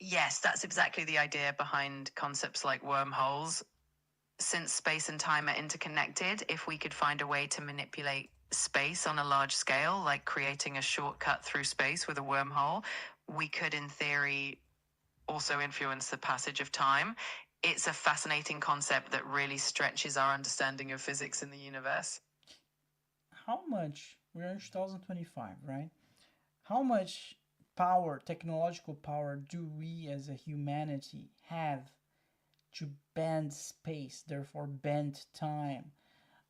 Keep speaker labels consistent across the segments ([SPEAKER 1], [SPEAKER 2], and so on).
[SPEAKER 1] Yes, that's exactly the idea behind concepts like wormholes. Since space and time are interconnected, if we could find a way to manipulate space on a large scale, like creating a shortcut through space with a wormhole, we could, in theory, also influence the passage of time. It's a fascinating concept that really stretches our understanding of physics in the universe.
[SPEAKER 2] How much, we're in 2025, right? How much power, technological power, do we as a humanity have to bend space, therefore bend time?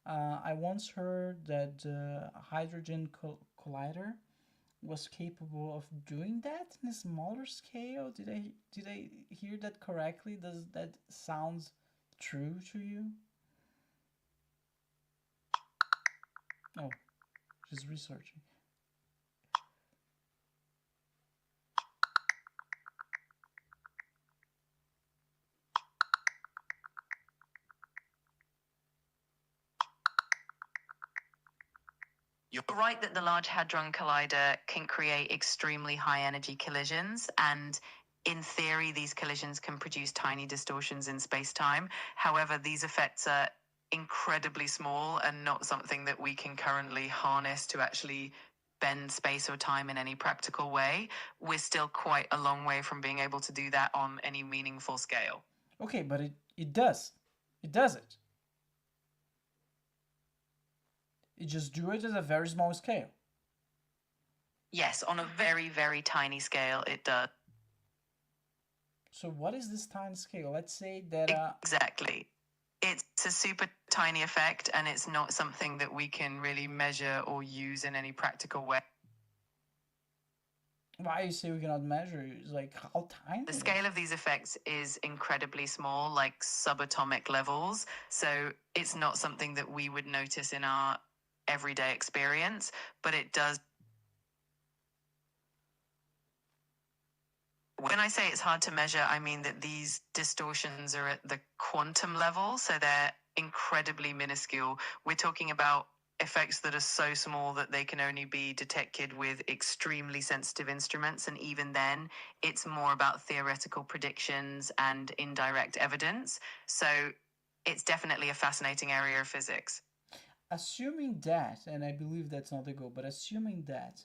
[SPEAKER 2] I once heard that the Hydrogen Collider was capable of doing that in a smaller scale. Did I hear that correctly? Does that sound true to you? Oh, just researching.
[SPEAKER 1] You're right that the Large Hadron Collider can create extremely high energy collisions, and in theory, these collisions can produce tiny distortions in space time. However, these effects are incredibly small and not something that we can currently harness to actually bend space or time in any practical way. We're still quite a long way from being able to do that on any meaningful scale.
[SPEAKER 2] Okay, but it does. It does it. It just do it at a very small scale.
[SPEAKER 1] Yes, on a very, very tiny scale, it does.
[SPEAKER 2] So what is this tiny scale? Let's say that
[SPEAKER 1] Exactly. It's a super tiny effect, and it's not something that we can really measure or use in any practical way.
[SPEAKER 2] why you say we cannot measure it? It's like how tiny
[SPEAKER 1] The
[SPEAKER 2] it is.
[SPEAKER 1] scale of these effects is incredibly small, like subatomic levels. So it's not something that we would notice in our everyday experience, but it does. When I say it's hard to measure, I mean that these distortions are at the quantum level, so they're incredibly minuscule. We're talking about effects that are so small that they can only be detected with extremely sensitive instruments, and even then, it's more about theoretical predictions and indirect evidence. So it's definitely a fascinating area of physics.
[SPEAKER 2] Assuming that, and I believe that's not the goal, but assuming that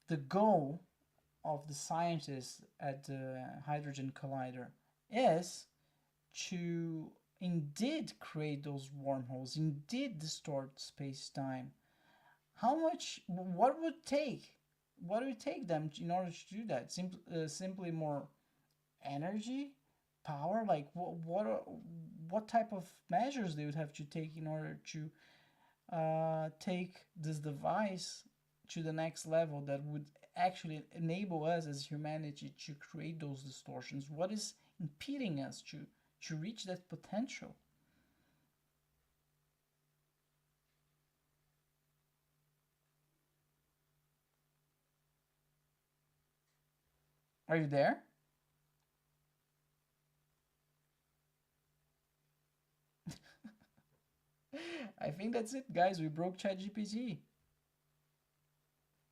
[SPEAKER 2] the goal of the scientists at the Hydrogen Collider is to indeed create those wormholes, indeed distort space time. How much? What would take? What would it take them in order to do that? Simply more energy, power. Like what type of measures they would have to take in order to take this device to the next level that would actually enable us as humanity to create those distortions? What is impeding us to reach that potential? Are you there? I think that's it, guys. We broke ChatGPT.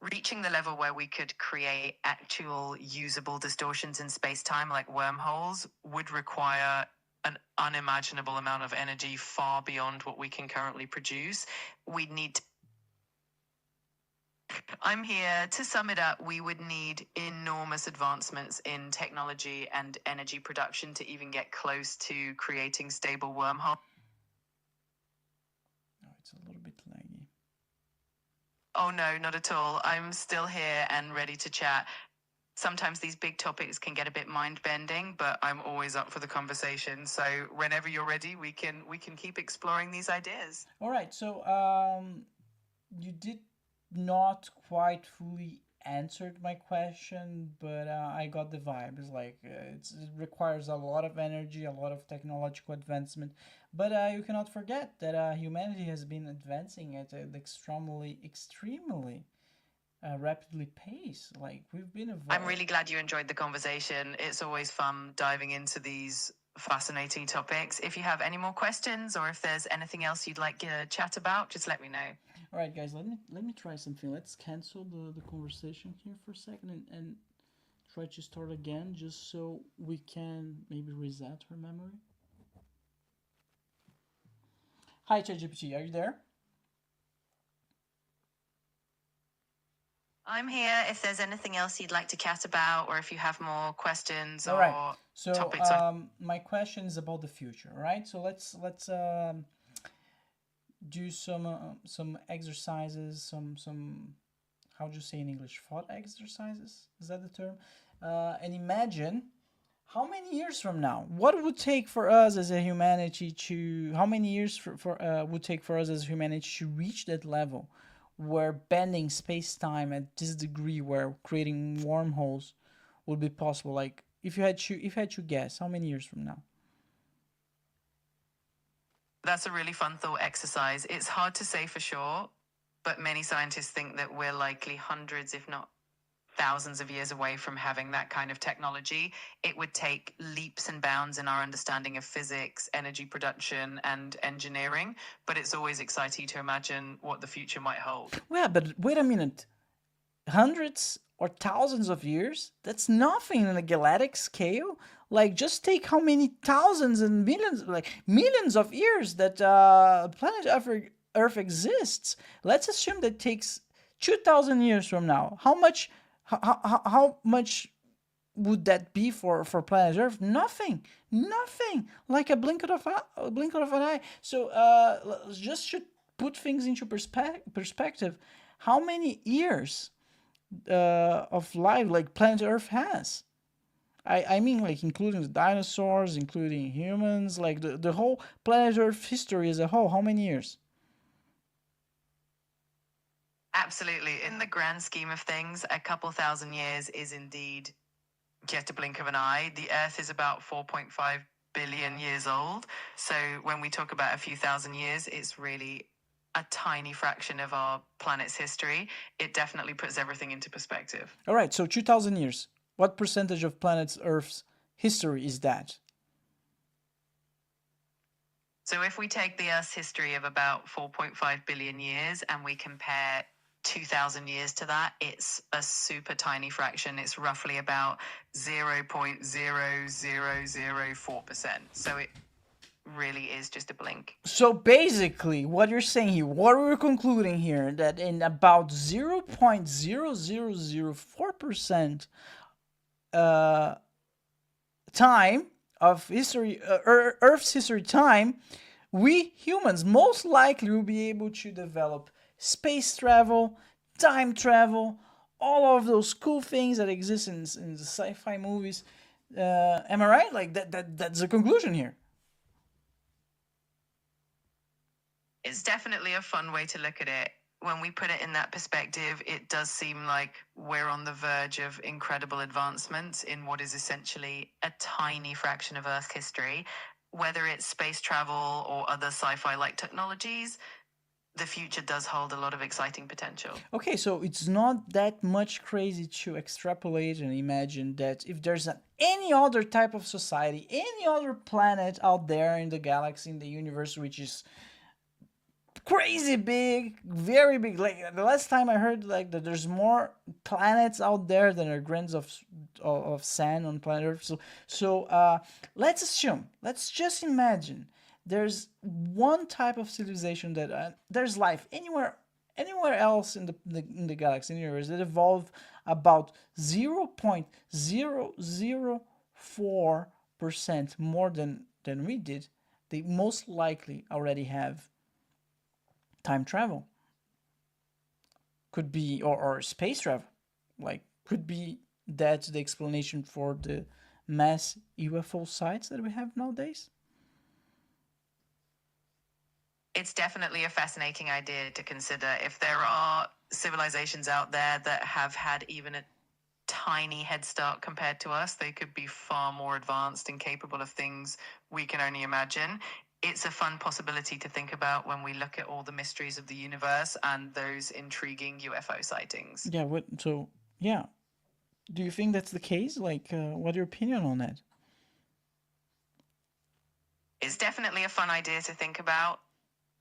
[SPEAKER 1] Reaching the level where we could create actual usable distortions in space time, like wormholes, would require an unimaginable amount of energy far beyond what we can currently produce. We'd need to, I'm here to sum it up. We would need enormous advancements in technology and energy production to even get close to creating stable wormholes.
[SPEAKER 2] Oh, it's a little bit laggy.
[SPEAKER 1] Oh, no, not at all. I'm still here and ready to chat. Sometimes these big topics can get a bit mind bending, but I'm always up for the conversation. So whenever you're ready, we can keep exploring these ideas.
[SPEAKER 2] All right, so you did not quite fully answered my question, but I got the vibe. It's like it requires a lot of energy, a lot of technological advancement, but you cannot forget that humanity has been advancing at an extremely rapidly pace. Like we've been
[SPEAKER 1] I'm
[SPEAKER 2] evolved.
[SPEAKER 1] really glad you enjoyed the conversation. It's always fun diving into these fascinating topics. If you have any more questions or if there's anything else you'd like to chat about, just let me know.
[SPEAKER 2] All right, guys, let me try something. Let's cancel the conversation here for a second and try to start again just so we can maybe reset her memory. Hi, ChatGPT, are you there?
[SPEAKER 1] I'm here if there's anything else you'd like to chat about, or if you have more questions
[SPEAKER 2] All
[SPEAKER 1] or
[SPEAKER 2] right. So
[SPEAKER 1] topics on.
[SPEAKER 2] my question is about the future. All right. So let's do some exercises, some how do you say in English, thought exercises? Is that the term? And imagine how many years from now, what it would take for us as a humanity to, how many years would take for us as humanity to reach that level where bending space-time at this degree, where creating wormholes would be possible? Like if you had to guess, how many years from now?
[SPEAKER 1] That's a really fun thought exercise. It's hard to say for sure, but many scientists think that we're likely hundreds, if not thousands of years away from having that kind of technology. It would take leaps and bounds in our understanding of physics, energy production, and engineering, but it's always exciting to imagine what the future might hold.
[SPEAKER 2] Well, but wait a minute. Hundreds or thousands of years? That's nothing in a galactic scale. Like, just take how many thousands and millions, like millions of years that planet Earth exists. Let's assume that takes 2,000 years from now. How much would that be for planet Earth? Nothing, nothing. Like a blink of an eye. So let's just should put things into perspective. How many years of life like planet Earth has? I mean, like, including the dinosaurs, including humans, like the whole planet Earth history as a whole. How many years?
[SPEAKER 1] Absolutely. In the grand scheme of things, a couple thousand years is indeed just a blink of an eye. The Earth is about 4.5 billion years old. So when we talk about a few thousand years, it's really a tiny fraction of our planet's history. It definitely puts everything into perspective.
[SPEAKER 2] All right, so 2,000 years. What percentage of planet Earth's history is that?
[SPEAKER 1] So if we take the Earth's history of about 4.5 billion years and we compare 2,000 years to that, it's a super tiny fraction. It's roughly about 0.0004%. So it really is just a blink.
[SPEAKER 2] So basically, what you're saying here, what we're concluding here, that in about 0.0004% time of history, Earth's history time, we humans most likely will be able to develop space travel, time travel, all of those cool things that exist in the sci-fi movies. Am I right? Like that's the conclusion here.
[SPEAKER 1] It's definitely a fun way to look at it. When we put it in that perspective, it does seem like we're on the verge of incredible advancements in what is essentially a tiny fraction of Earth history. Whether it's space travel or other sci-fi-like technologies, the future does hold a lot of exciting potential.
[SPEAKER 2] Okay, so it's not that much crazy to extrapolate and imagine that if there's any other type of society, any other planet out there in the galaxy, in the universe, which is crazy big, very big. Like the last time I heard, like that there's more planets out there than there are grains of sand on planet Earth. So let's assume, let's just imagine there's one type of civilization that there's life anywhere else in the galaxy, in the universe, that evolved about 0.004% more than we did. They most likely already have time travel. Could be, or space travel. Like, could be that's the explanation for the mass UFO sites that we have nowadays.
[SPEAKER 1] It's definitely a fascinating idea to consider. If there are civilizations out there that have had even a tiny head start compared to us, they could be far more advanced and capable of things we can only imagine. It's a fun possibility to think about when we look at all the mysteries of the universe and those intriguing UFO sightings.
[SPEAKER 2] Yeah, yeah. Do you think that's the case? Like, what's your opinion on that?
[SPEAKER 1] It's definitely a fun idea to think about.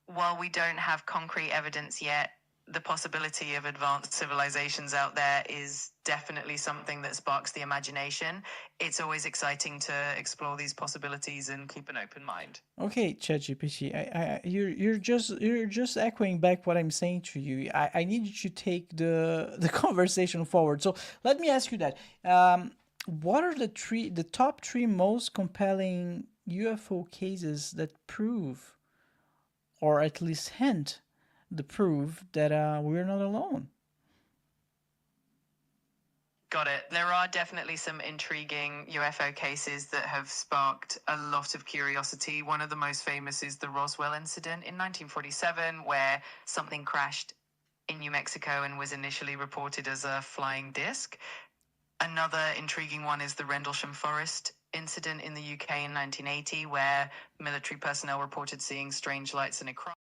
[SPEAKER 1] While we don't have concrete evidence yet, the possibility of advanced civilizations out there is definitely something that sparks the imagination. It's always exciting to explore these possibilities and keep an open mind.
[SPEAKER 2] Okay, ChatGPT, you're just echoing back what I'm saying to you. I need you to take the conversation forward. So let me ask you that. What are the top three most compelling UFO cases that prove, or at least hint, the proof that we're not alone?
[SPEAKER 1] Got it. There are definitely some intriguing UFO cases that have sparked a lot of curiosity. One of the most famous is the Roswell incident in 1947, where something crashed in New Mexico and was initially reported as a flying disc. Another intriguing one is the Rendlesham Forest incident in the UK in 1980, where military personnel reported seeing strange lights in a crime